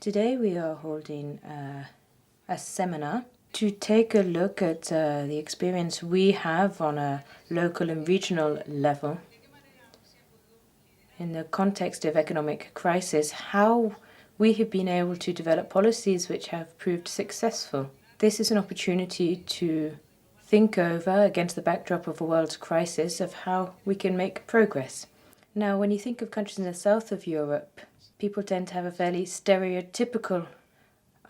Today we are holding a seminar to take a look at the experience we have on a local and regional level in the context of economic crisis, how we have been able to develop policies which have proved successful. This is an opportunity to think over, against the backdrop of a world crisis, of how we can make progress. Now, when you think of countries in the south of Europe, people tend to have a fairly stereotypical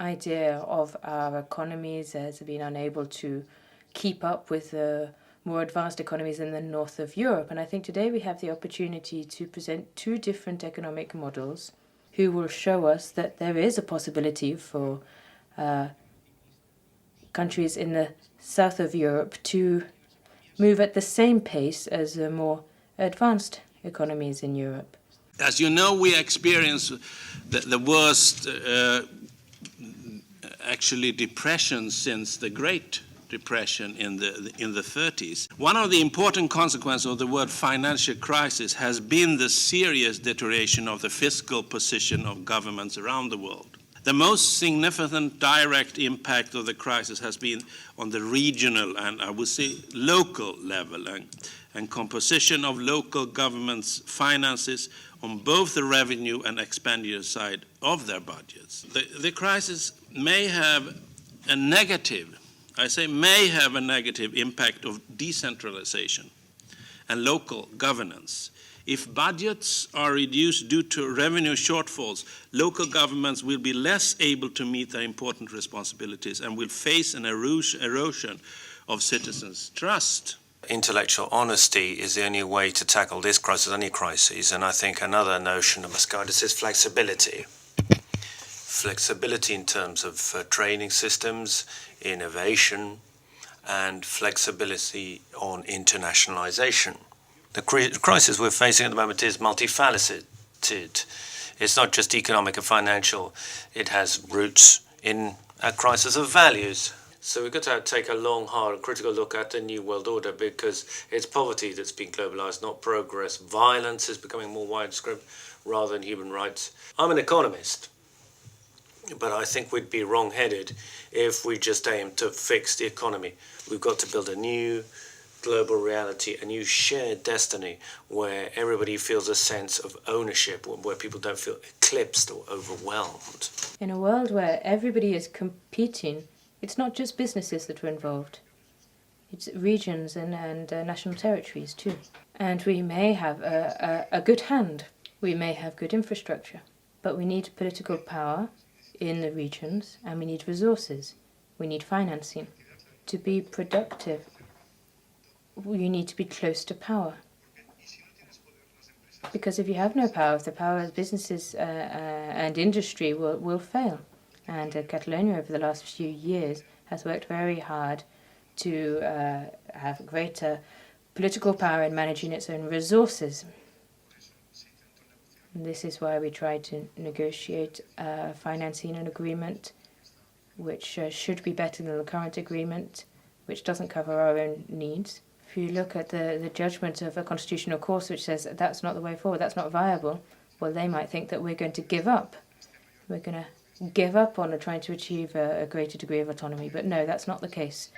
idea of our economies as being unable to keep up with the more advanced economies in the north of Europe. And I think today we have the opportunity to present two different economic models who will show us that there is a possibility for countries in the south of Europe to move at the same pace as the more advanced economies in Europe. As you know, we experience the worst actually depression since the Great Depression in the 30s. One of the important consequences of the word financial crisis has been the serious deterioration of the fiscal position of governments around the world. The most significant direct impact of the crisis has been on the regional and, I would say, local level and composition of local governments' finances on both the revenue and expenditure side of their budgets. The crisis may have a negative, I say may have a negative impact of decentralization and local governance. If budgets are reduced due to revenue shortfalls, local governments will be less able to meet their important responsibilities and will face an erosion of citizens' trust. Intellectual honesty is the only way to tackle this crisis, any crisis, and I think another notion that must guide us is flexibility. Flexibility in terms of training systems, innovation, and flexibility on internationalization. The crisis we're facing at the moment is multifaceted. It's not just economic and financial. It has roots in a crisis of values. So we've got to take a long, hard, and critical look at the new world order because it's poverty that's been globalized, not progress. Violence is becoming more widespread rather than human rights. I'm an economist, but I think we'd be wrong-headed if we just aim to fix the economy. We've got to build a new global reality, a new shared destiny where everybody feels a sense of ownership, where people don't feel eclipsed or overwhelmed. In a world where everybody is competing, it's not just businesses that are involved. It's regions and national territories too. And we may have a good hand. We may have good infrastructure. But we need political power in the regions and we need resources. We need financing. To be productive, you need to be close to power. Because if you have no power, if the power of businesses and industry will fail. And Catalonia over the last few years has worked very hard to have greater political power in managing its own resources. And this is why we try to negotiate financing an agreement which should be better than the current agreement, which doesn't cover our own needs. If you look at the judgment of a constitutional court which says that that's not the way forward, that's not viable, well, they might think that we're going to give up. We're going to give up on trying to achieve a greater degree of autonomy. But no, that's not the case.